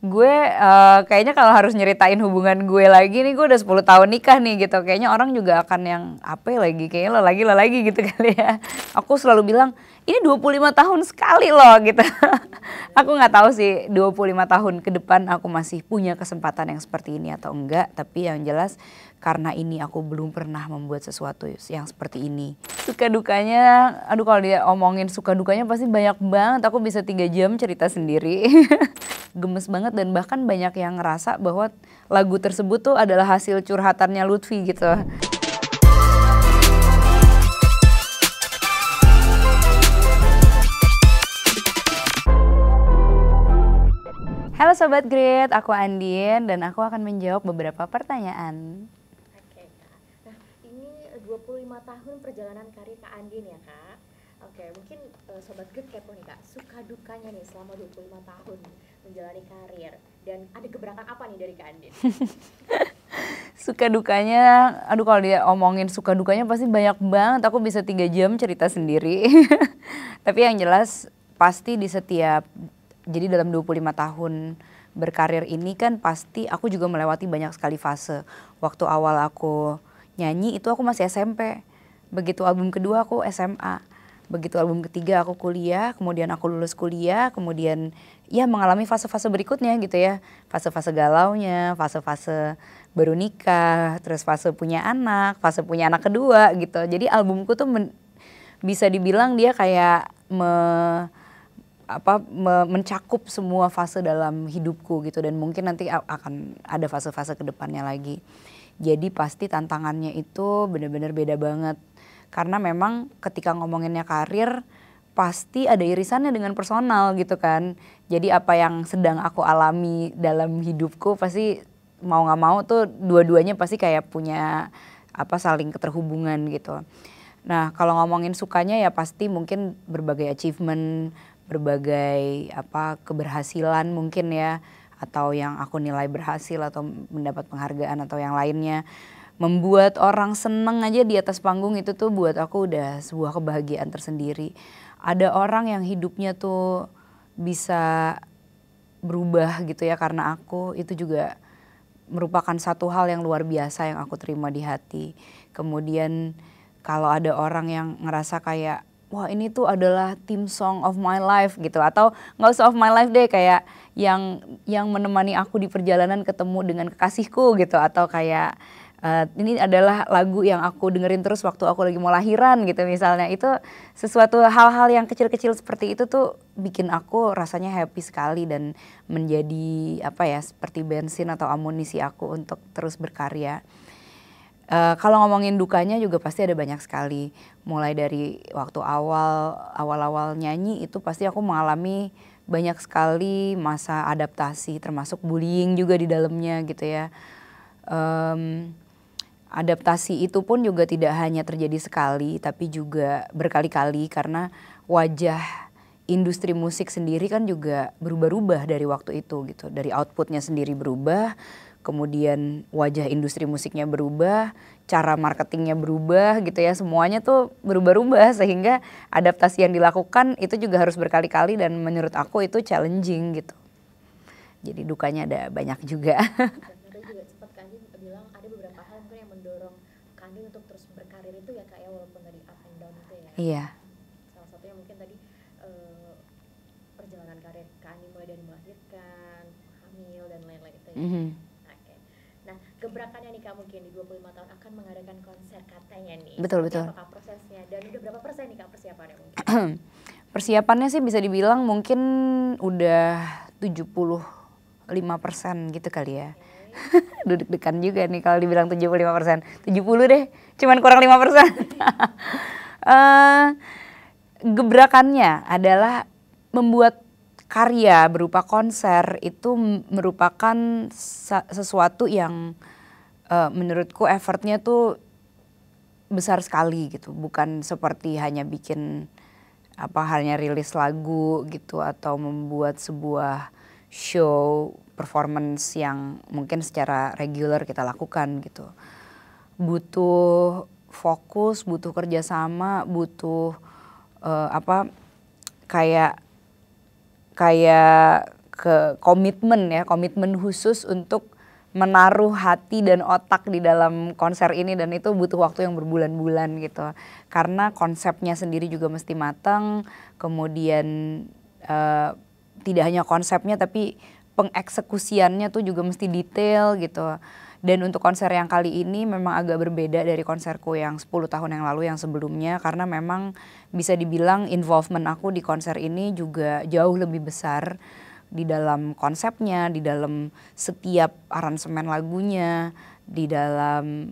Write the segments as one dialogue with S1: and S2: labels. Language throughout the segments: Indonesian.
S1: Gue kayaknya kalau harus nyeritain hubungan gue lagi nih, gue udah 10 tahun nikah nih gitu. Kayaknya orang juga akan yang apa ya lagi, kayaknya lo lagi gitu kali ya. Aku selalu bilang, ini 25 tahun sekali loh gitu. Aku nggak tahu sih 25 tahun ke depan aku masih punya kesempatan yang seperti ini atau enggak. Tapi yang jelas karena ini aku belum pernah membuat sesuatu yang seperti ini. Suka dukanya, aduh kalau dia omongin suka dukanya pasti banyak banget. Aku bisa 3 jam cerita sendiri. Gemes banget dan bahkan banyak yang ngerasa bahwa lagu tersebut tuh adalah hasil curhatannya Lutfi gitu. Halo Sobat Grit, aku Andien dan aku akan menjawab beberapa pertanyaan.
S2: Oke, Kak. Nah, ini 25 tahun perjalanan karir Kak Andien ya, Kak. Oke, mungkin Sobat Grit kepo nih, Kak. Suka dukanya nih selama 25 tahun menjalani karir. Dan ada gebrakan apa nih dari Kak Andien?
S1: Suka dukanya, aduh kalau dia omongin suka dukanya pasti banyak banget. Aku bisa 3 jam cerita sendiri. Tapi yang jelas pasti di setiap, jadi dalam 25 tahun berkarir ini kan pasti aku juga melewati banyak sekali fase. Waktu awal aku nyanyi itu aku masih SMP. Begitu album kedua aku SMA. Begitu album ketiga aku kuliah, kemudian aku lulus kuliah, kemudian ya mengalami fase-fase berikutnya gitu ya. Fase-fase galaunya, fase-fase baru nikah, terus fase punya anak kedua gitu. Jadi albumku tuh bisa dibilang dia kayak mencakup semua fase dalam hidupku gitu, dan mungkin nanti akan ada fase-fase kedepannya lagi. Jadi pasti tantangannya itu benar-benar beda banget. Karena memang ketika ngomonginnya karir pasti ada irisannya dengan personal gitu kan. Jadi apa yang sedang aku alami dalam hidupku pasti mau gak mau tuh dua-duanya pasti kayak punya saling keterhubungan gitu. Nah kalau ngomongin sukanya ya pasti mungkin berbagai achievement, berbagai keberhasilan mungkin ya. Atau yang aku nilai berhasil atau mendapat penghargaan atau yang lainnya. Membuat orang seneng aja di atas panggung itu tuh buat aku udah sebuah kebahagiaan tersendiri. Ada orang yang hidupnya tuh bisa berubah gitu ya karena aku, itu juga merupakan satu hal yang luar biasa yang aku terima di hati. Kemudian kalau ada orang yang ngerasa kayak wah ini tuh adalah theme song of my life gitu, atau nggak usah of my life deh, kayak yang menemani aku di perjalanan ketemu dengan kekasihku gitu, atau kayak ini adalah lagu yang aku dengerin terus waktu aku lagi mau lahiran gitu misalnya. Itu sesuatu hal-hal yang kecil-kecil seperti itu tuh bikin aku rasanya happy sekali dan menjadi seperti bensin atau amunisi aku untuk terus berkarya. Kalau ngomongin dukanya juga pasti ada banyak sekali. Mulai dari waktu awal-awal nyanyi itu pasti aku mengalami banyak sekali masa adaptasi, termasuk bullying juga di dalamnya gitu ya. Adaptasi itu pun juga tidak hanya terjadi sekali tapi juga berkali-kali karena wajah industri musik sendiri kan juga berubah-ubah dari waktu itu gitu. Dari outputnya sendiri berubah, kemudian wajah industri musiknya berubah, cara marketingnya berubah gitu ya, semuanya tuh berubah-ubah sehingga adaptasi yang dilakukan itu juga harus berkali-kali dan menurut aku itu challenging gitu. Jadi dukanya ada banyak juga.
S2: Tadi juga sempat Kak Andien bilang ada beberapa hal mungkin yang mendorong Kak Andien untuk terus berkarir itu ya Kak ya, walaupun tadi up and down itu ya.
S1: Iya.
S2: Salah satunya mungkin tadi perjalanan karir Kak Andien mulai dari melahirkan, hamil dan lain-lain itu ya. Oke. Nah, gebrakannya nih Kak mungkin di 25 tahun akan mengadakan konser katanya nih.
S1: Betul.
S2: Apakah prosesnya dan udah berapa persen nih Kak persiapannya mungkin?
S1: Persiapannya sih bisa dibilang mungkin udah 75% gitu kali ya. Duduk-dekan juga nih kalau dibilang 75%. 70 deh, cuman kurang 5%. Gebrakannya adalah membuat karya berupa konser itu merupakan sesuatu yang menurutku effortnya tuh besar sekali gitu. Bukan seperti hanya bikin hanya rilis lagu gitu atau membuat sebuah show performance yang mungkin secara reguler kita lakukan gitu. Butuh fokus, butuh kerjasama, butuh kayak komitmen khusus untuk menaruh hati dan otak di dalam konser ini, dan itu butuh waktu yang berbulan-bulan gitu. Karena konsepnya sendiri juga mesti matang, kemudian tidak hanya konsepnya tapi pengeksekusiannya tuh juga mesti detail gitu. Dan untuk konser yang kali ini memang agak berbeda dari konserku yang 10 tahun yang lalu yang sebelumnya, karena memang bisa dibilang involvement aku di konser ini juga jauh lebih besar di dalam konsepnya, di dalam setiap aransemen lagunya, di dalam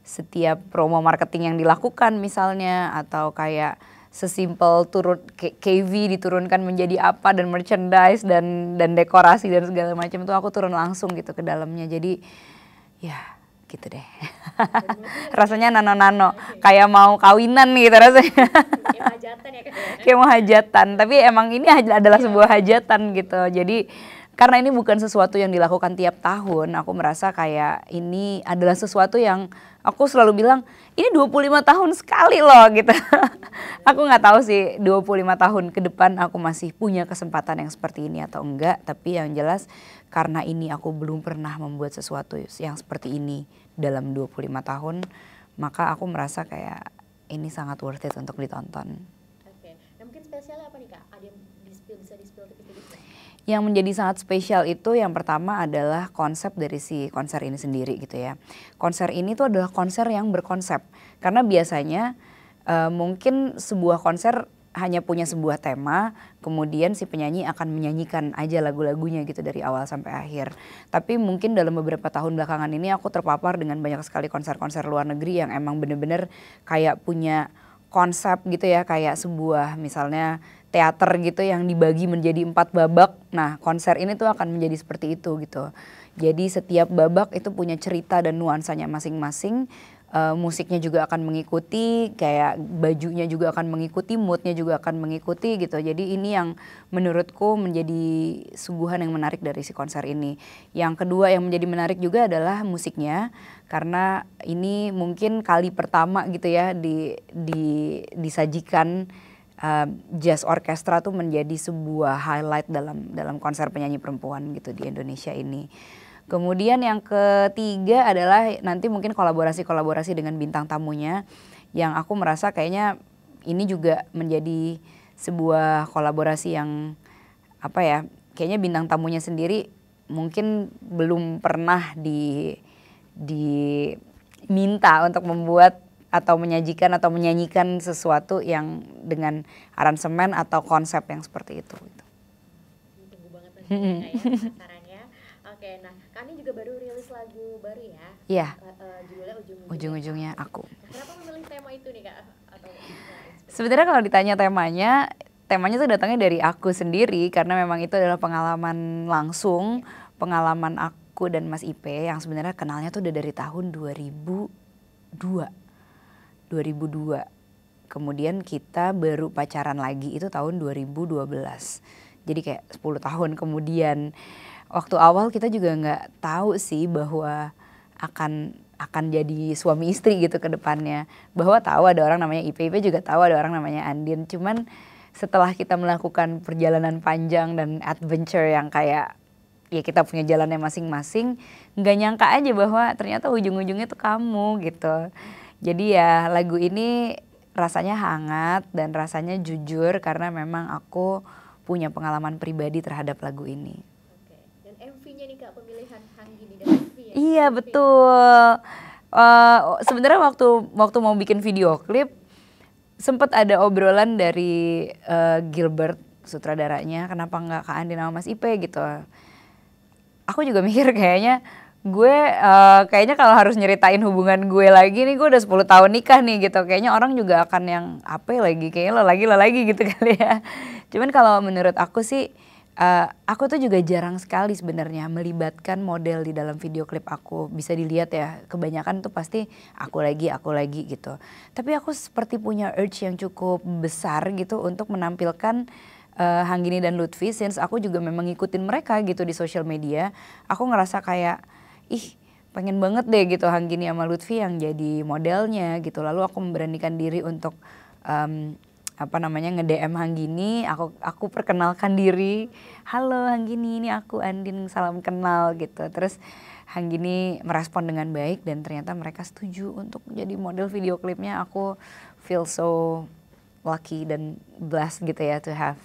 S1: setiap promo marketing yang dilakukan misalnya, atau kayak sesimpel turun KV diturunkan menjadi apa, dan merchandise dan dekorasi dan segala macam itu aku turun langsung gitu ke dalamnya. Jadi ya gitu deh. Rasanya nano-nano, kayak mau kawinan gitu rasanya.
S2: Kayak hajatan ya Kak.
S1: Kayak mau hajatan, tapi emang ini adalah sebuah hajatan gitu. Jadi karena ini bukan sesuatu yang dilakukan tiap tahun, aku merasa kayak ini adalah sesuatu yang aku selalu bilang, ini 25 tahun sekali loh gitu. Aku nggak tahu sih 25 tahun ke depan aku masih punya kesempatan yang seperti ini atau enggak, tapi yang jelas karena ini aku belum pernah membuat sesuatu yang seperti ini dalam 25 tahun, maka aku merasa kayak ini sangat worth it untuk ditonton.
S2: Oke. Nah mungkin spesialnya apa nih Kak? Ada yang bisa di-spill tipis-tipis?
S1: Yang menjadi sangat spesial itu yang pertama adalah konsep dari si konser ini sendiri gitu ya. Konser ini tuh adalah konser yang berkonsep. Karena biasanya mungkin sebuah konser hanya punya sebuah tema, kemudian si penyanyi akan menyanyikan aja lagu-lagunya gitu dari awal sampai akhir. Tapi mungkin dalam beberapa tahun belakangan ini aku terpapar dengan banyak sekali konser-konser luar negeri yang emang bener-bener kayak punya konsep gitu ya, kayak sebuah misalnya teater gitu yang dibagi menjadi 4 babak. Nah konser ini tuh akan menjadi seperti itu gitu. Jadi setiap babak itu punya cerita dan nuansanya masing-masing. Musiknya juga akan mengikuti, kayak bajunya juga akan mengikuti, moodnya juga akan mengikuti gitu. Jadi ini yang menurutku menjadi suguhan yang menarik dari si konser ini. Yang kedua yang menjadi menarik juga adalah musiknya, karena ini mungkin kali pertama gitu ya disajikan jazz orkestra tuh menjadi sebuah highlight dalam konser penyanyi perempuan gitu di Indonesia ini. Kemudian yang ketiga adalah nanti mungkin kolaborasi dengan bintang tamunya, yang aku merasa kayaknya ini juga menjadi sebuah kolaborasi yang apa ya, kayaknya bintang tamunya sendiri mungkin belum pernah diminta untuk membuat atau menyajikan atau menyanyikan sesuatu yang dengan aransemen atau konsep yang seperti itu.
S2: Tunggu banget nanti ya sarannya. Oke, nah Kak Ani juga baru rilis lagu baru ya?
S1: Iya.
S2: Judulnya
S1: Ujung-ujungnya Aku.
S2: Kenapa memilih tema itu nih Kak?
S1: Sebenarnya kalau ditanya temanya tuh datangnya dari aku sendiri, karena memang itu adalah pengalaman langsung, pengalaman aku dan Mas Ipe yang sebenarnya kenalnya tuh udah dari tahun 2002. Kemudian kita baru pacaran lagi itu tahun 2012. Jadi kayak 10 tahun kemudian. Waktu awal kita juga nggak tahu sih bahwa akan jadi suami istri gitu ke depannya. Bahwa tahu ada orang namanya Ipe juga tahu ada orang namanya Andin. Cuman setelah kita melakukan perjalanan panjang dan adventure yang kayak ya kita punya jalannya masing-masing, nggak nyangka aja bahwa ternyata ujung-ujungnya tuh kamu gitu. Jadi ya lagu ini rasanya hangat dan rasanya jujur karena memang aku punya pengalaman pribadi terhadap lagu ini.
S2: MV-nya nih Kak, pemilihan Hanggini dan MV ya?
S1: Iya betul. Sebenarnya waktu mau bikin video klip sempat ada obrolan dari Gilbert sutradaranya, kenapa nggak Kak Andin sama Mas Ipe gitu. Aku juga mikir kayaknya kalau harus nyeritain hubungan gue lagi nih, gue udah 10 tahun nikah nih gitu, kayaknya orang juga akan yang apa lagi, kayaknya lo lagi gitu kali ya. Cuman kalau menurut aku sih aku tuh juga jarang sekali sebenarnya melibatkan model di dalam video klip aku. Bisa dilihat ya, kebanyakan tuh pasti aku lagi gitu. Tapi aku seperti punya urge yang cukup besar gitu untuk menampilkan Hanggini dan Lutfi, since aku juga memang ngikutin mereka gitu di sosial media. Aku ngerasa kayak pengen banget deh gitu Hanggini sama Lutfi yang jadi modelnya gitu. Lalu aku memberanikan diri untuk nge-DM Hanggini, aku perkenalkan diri, halo Hanggini, ini aku Andin, salam kenal gitu. Terus Hanggini merespon dengan baik dan ternyata mereka setuju untuk jadi model video klipnya. Aku feel so lucky dan blessed gitu ya to have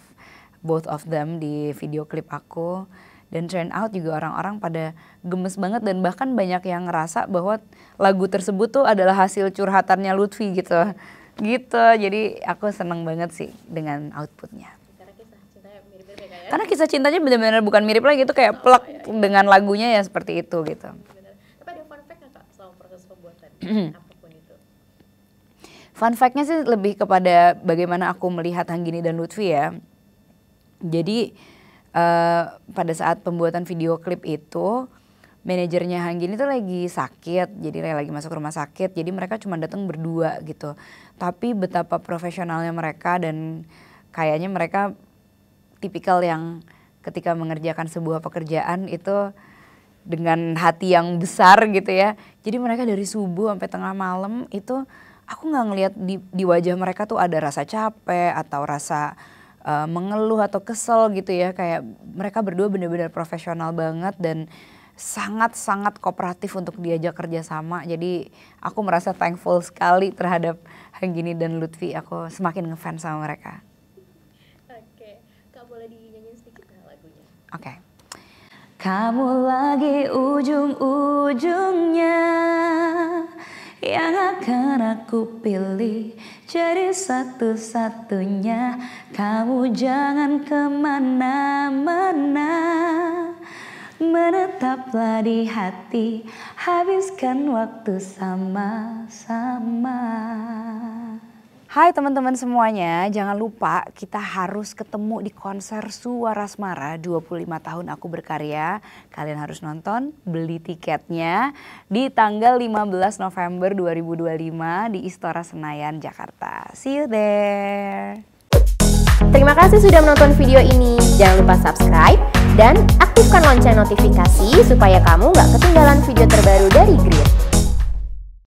S1: both of them di video klip aku. Dan turn out juga orang-orang pada gemes banget dan bahkan banyak yang ngerasa bahwa lagu tersebut tuh adalah hasil curhatannya Lutfi gitu. Jadi aku seneng banget sih dengan outputnya.
S2: Karena kisah cintanya mirip-mirip ya, Kak, ya?
S1: Karena kisah cintanya benar-benar bukan mirip lagi, itu kayak plek dengan lagunya ya seperti itu gitu.
S2: Bener. Tapi ada fun fact nggak, Kak, selama proses pembuatan apapun itu?
S1: Fun fact-nya sih lebih kepada bagaimana aku melihat Hanggini dan Lutfi ya. Jadi pada saat pembuatan video klip itu manajernya Hanggini tuh lagi sakit, jadi lagi masuk rumah sakit, jadi mereka cuma datang berdua gitu. Tapi betapa profesionalnya mereka dan kayaknya mereka tipikal yang ketika mengerjakan sebuah pekerjaan itu dengan hati yang besar gitu ya. Jadi mereka dari subuh sampai tengah malam itu aku nggak ngelihat di wajah mereka tuh ada rasa capek atau rasa mengeluh atau kesel gitu ya. Kayak mereka berdua benar-benar profesional banget dan sangat-sangat kooperatif untuk diajak kerjasama. Jadi aku merasa thankful sekali terhadap Hanggini dan Lutfi. Aku semakin ngefans sama mereka.
S2: Oke, Kak boleh dinyanyiin sedikit nggak lagunya?
S1: Oke. Kamu lagi ujung-ujungnya yang akan aku pilih jadi satu-satunya. Kamu jangan kemana-mana, menetaplah di hati, habiskan waktu sama-sama. Hai teman-teman semuanya, jangan lupa kita harus ketemu di konser Suara Asmara 25 tahun aku berkarya. Kalian harus nonton, beli tiketnya di tanggal 15 November 2025 di Istora Senayan, Jakarta. See you there!
S2: Terima kasih sudah menonton video ini. Jangan lupa subscribe dan aktifkan lonceng notifikasi supaya kamu nggak ketinggalan video terbaru dari Grit.